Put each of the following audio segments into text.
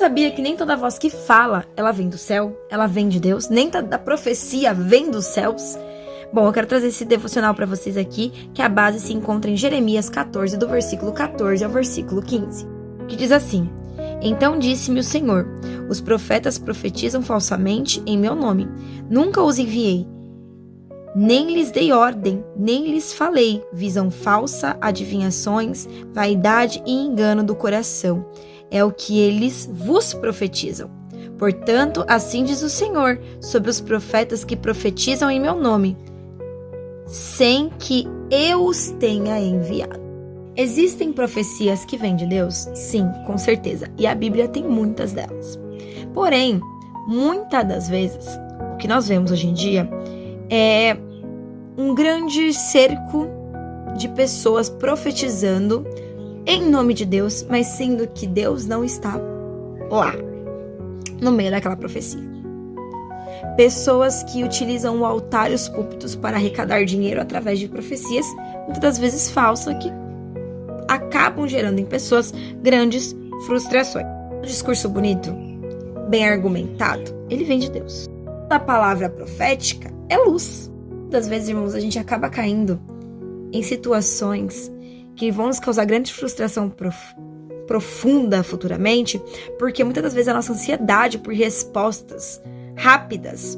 sabia que nem toda voz que fala, ela vem do céu, ela vem de Deus, nem toda profecia vem dos céus? Bom, eu quero trazer esse devocional para vocês aqui, que a base se encontra em Jeremias 14, do versículo 14 ao versículo 15, que diz assim: Então disse-me o Senhor, os profetas profetizam falsamente em meu nome, nunca os enviei, nem lhes dei ordem, nem lhes falei, visão falsa, adivinhações, vaidade e engano do coração, é o que eles vos profetizam. Portanto, assim diz o Senhor sobre os profetas que profetizam em meu nome, sem que eu os tenha enviado. Existem profecias que vêm de Deus? Sim, com certeza. E a Bíblia tem muitas delas. Porém, muitas das vezes, o que nós vemos hoje em dia é um grande cerco de pessoas profetizando em nome de Deus, mas sendo que Deus não está lá, no meio daquela profecia. Pessoas que utilizam o altar e os púlpitos para arrecadar dinheiro através de profecias, muitas das vezes falsas, que acabam gerando em pessoas grandes frustrações. Um discurso bonito, bem argumentado, ele vem de Deus. A palavra profética é luz. Muitas vezes, irmãos, a gente acaba caindo em situações que vão nos causar grande frustração profunda futuramente, porque muitas das vezes a nossa ansiedade por respostas rápidas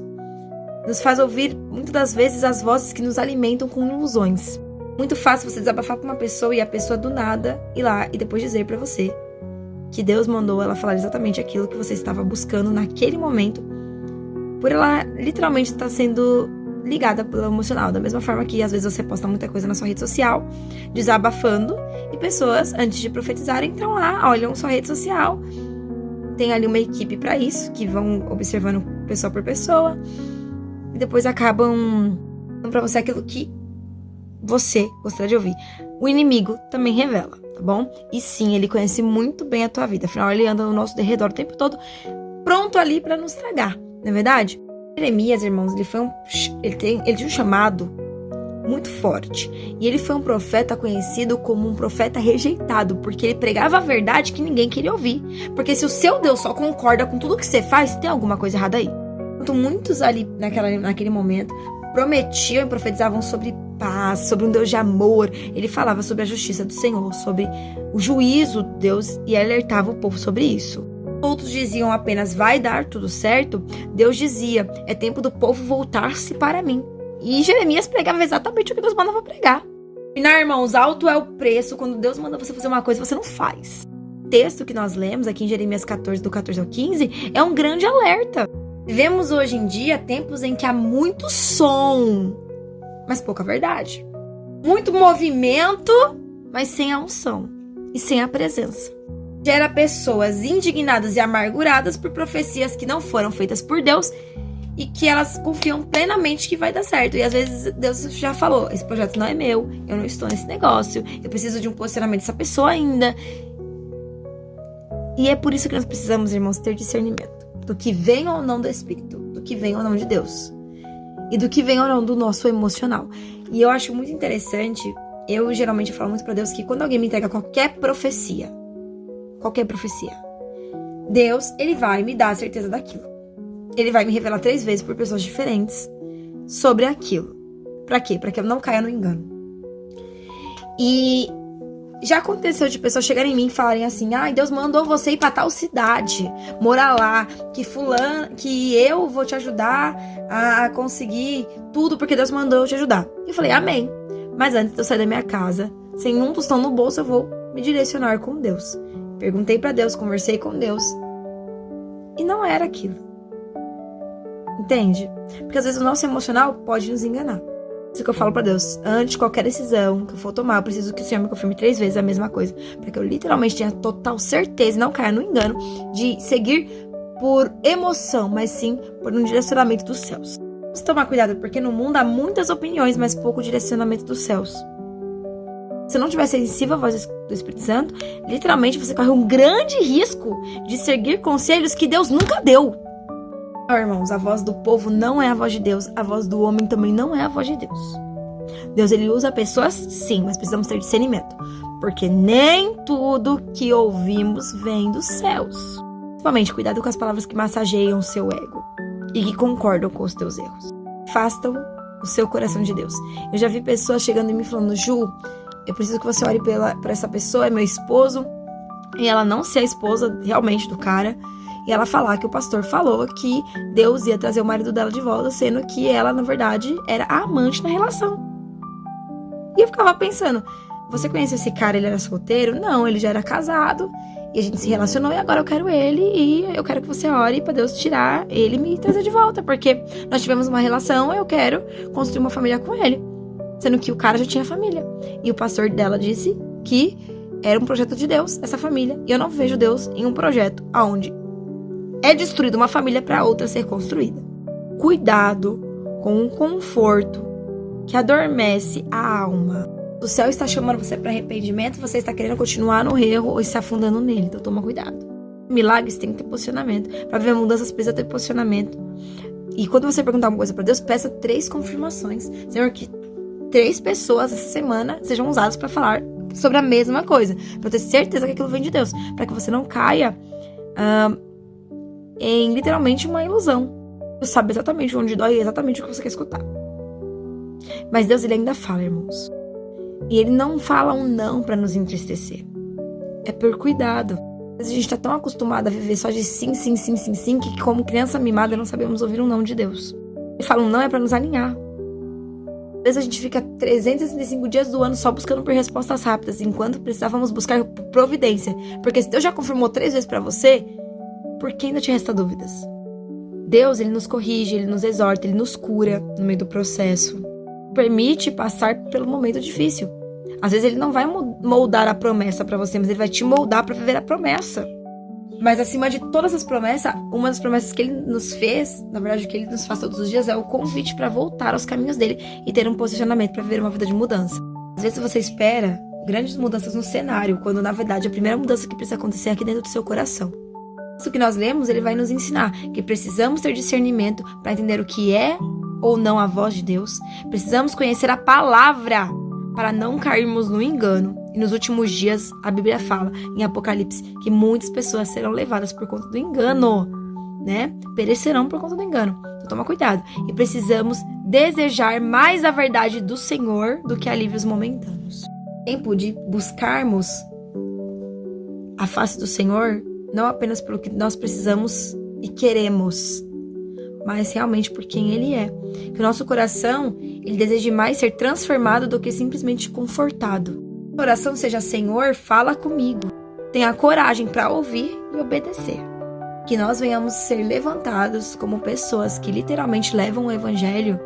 nos faz ouvir muitas das vezes as vozes que nos alimentam com ilusões. Muito fácil você desabafar com uma pessoa e a pessoa do nada ir lá e depois dizer pra você que Deus mandou ela falar exatamente aquilo que você estava buscando naquele momento, por ela literalmente estar sendo ligada pelo emocional. Da mesma forma que às vezes você posta muita coisa na sua rede social, desabafando, e pessoas, antes de profetizar, entram lá, olham sua rede social, tem ali uma equipe pra isso, que vão observando pessoa por pessoa, e depois acabam dando pra você aquilo que você gostaria de ouvir. O inimigo também revela, tá bom? E sim, ele conhece muito bem a tua vida, afinal ele anda no nosso derredor o tempo todo, pronto ali pra nos tragar, não é verdade? Jeremias, irmãos, ele tinha um chamado muito forte. E ele foi um profeta conhecido como um profeta rejeitado, porque ele pregava a verdade que ninguém queria ouvir. Porque se o seu Deus só concorda com tudo que você faz, tem alguma coisa errada aí. Enquanto muitos ali naquele momento prometiam e profetizavam sobre paz, sobre um Deus de amor, ele falava sobre a justiça do Senhor, sobre o juízo de Deus, e alertava o povo sobre isso. Outros diziam apenas vai dar tudo certo. Deus dizia, é tempo do povo voltar-se para mim. E Jeremias pregava exatamente o que Deus mandava pregar. E na irmãos, alto é o preço. Quando Deus manda você fazer uma coisa, você não faz. O texto que nós lemos aqui em Jeremias 14, do 14 ao 15, é um grande alerta. Vivemos hoje em dia tempos em que há muito som, mas pouca verdade. Muito movimento, mas sem a unção e sem a presença. Gera pessoas indignadas e amarguradas por profecias que não foram feitas por Deus e que elas confiam plenamente que vai dar certo. E às vezes Deus já falou, esse projeto não é meu, eu não estou nesse negócio, eu preciso de um posicionamento dessa pessoa ainda. E é por isso que nós precisamos, irmãos, ter discernimento do que vem ou não do Espírito, do que vem ou não de Deus e do que vem ou não do nosso emocional. E eu acho muito interessante, eu geralmente falo muito pra Deus que quando alguém me entrega qualquer profecia, Deus, ele vai me dar a certeza daquilo. Ele vai me revelar 3 vezes por pessoas diferentes sobre aquilo. Pra quê? Pra que eu não caia no engano. E já aconteceu de pessoas chegarem em mim e falarem assim, Deus mandou você ir pra tal cidade, morar lá, que eu vou te ajudar a conseguir tudo, porque Deus mandou eu te ajudar. E eu falei, amém. Mas antes de eu sair da minha casa, sem um tostão no bolso, eu vou me direcionar com Deus. Perguntei pra Deus, conversei com Deus. E não era aquilo. Entende? Porque às vezes o nosso emocional pode nos enganar. Isso que eu falo pra Deus. Antes de qualquer decisão que eu for tomar, eu preciso que o Senhor me confirme 3 vezes a mesma coisa. Pra que eu literalmente tenha total certeza e não caia no engano de seguir por emoção, mas sim por um direcionamento dos céus. Vamos tomar cuidado, porque no mundo há muitas opiniões, mas pouco direcionamento dos céus. Se não tiver sensível à voz do Espírito Santo, literalmente você corre um grande risco de seguir conselhos que Deus nunca deu. Não, irmãos, a voz do povo não é a voz de Deus, a voz do homem também não é a voz de Deus. Deus, ele usa pessoas, sim, mas precisamos ter discernimento, porque nem tudo que ouvimos vem dos céus. principalmente, cuidado com as palavras que massageiam o seu ego e que concordam com os teus erros. Afastam o seu coração de Deus. Eu já vi pessoas chegando em mim falando: Ju, eu preciso que você ore por essa pessoa, é meu esposo, e ela não ser a esposa realmente do cara, e ela falar que o pastor falou que Deus ia trazer o marido dela de volta, sendo que ela, na verdade, era a amante na relação. E eu ficava pensando: você conhece esse cara, ele era solteiro? Não, ele já era casado, e a gente se relacionou, e agora eu quero ele, e eu quero que você ore pra Deus tirar ele e me trazer de volta, porque nós tivemos uma relação, eu quero construir uma família com ele. Sendo que o cara já tinha família. E o pastor dela disse que era um projeto de Deus, essa família. E eu não vejo Deus em um projeto onde é destruída uma família para outra ser construída. Cuidado com um conforto que adormece a alma. O céu está chamando você para arrependimento, você está querendo continuar no erro ou se afundando nele. Então toma cuidado. Milagres tem que ter posicionamento. Para ver mudanças precisa ter posicionamento. E quando você perguntar uma coisa para Deus, peça 3 confirmações. Senhor, que 3 pessoas essa semana sejam usadas para falar sobre a mesma coisa, para ter certeza que aquilo vem de Deus, para que você não caia em literalmente uma ilusão. Deus sabe exatamente onde dói e exatamente o que você quer escutar. Mas Deus, ele ainda fala, irmãos. E ele não fala um não para nos entristecer. É por cuidado. Às vezes a gente tá tão acostumado a viver só de sim, sim, sim, sim, sim, que como criança mimada não sabemos ouvir um não de Deus. Ele fala um não é para nos alinhar. Às vezes a gente fica 365 dias do ano só buscando por respostas rápidas, enquanto precisávamos buscar providência. Porque se Deus já confirmou 3 vezes pra você, por que ainda te resta dúvidas? Deus, ele nos corrige, ele nos exorta, ele nos cura no meio do processo. Permite passar pelo momento difícil. Às vezes ele não vai moldar a promessa pra você, mas ele vai te moldar pra viver a promessa. Mas acima de todas as promessas, uma das promessas que ele nos fez, na verdade, que ele nos faz todos os dias, é o convite para voltar aos caminhos dele e ter um posicionamento para viver uma vida de mudança. Às vezes você espera grandes mudanças no cenário, quando na verdade a primeira mudança que precisa acontecer é aqui dentro do seu coração. Isso que nós lemos, ele vai nos ensinar que precisamos ter discernimento para entender o que é ou não a voz de Deus. Precisamos conhecer a palavra para não cairmos no engano. E nos últimos dias, a Bíblia fala, em Apocalipse, que muitas pessoas serão levadas por conta do engano, né? Perecerão por conta do engano. Então toma cuidado. E precisamos desejar mais a verdade do Senhor do que alívios momentâneos. Tempo de buscarmos a face do Senhor, não apenas pelo que nós precisamos e queremos, mas realmente por quem Ele é. Que o nosso coração, ele deseje mais ser transformado do que simplesmente confortado. A oração seja: Senhor, fala comigo. Tenha coragem para ouvir e obedecer. Que nós venhamos ser levantados como pessoas que literalmente levam o evangelho,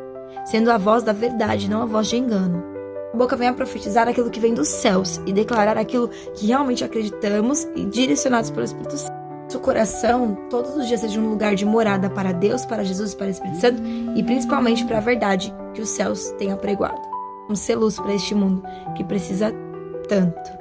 sendo a voz da verdade, não a voz de engano. A boca venha profetizar aquilo que vem dos céus e declarar aquilo que realmente acreditamos e direcionados pelo Espírito Santo. Nosso coração, todos os dias, seja um lugar de morada para Deus, para Jesus e para o Espírito Santo e principalmente para a verdade que os céus têm apregoado. Vamos ser luz para este mundo que precisa tanto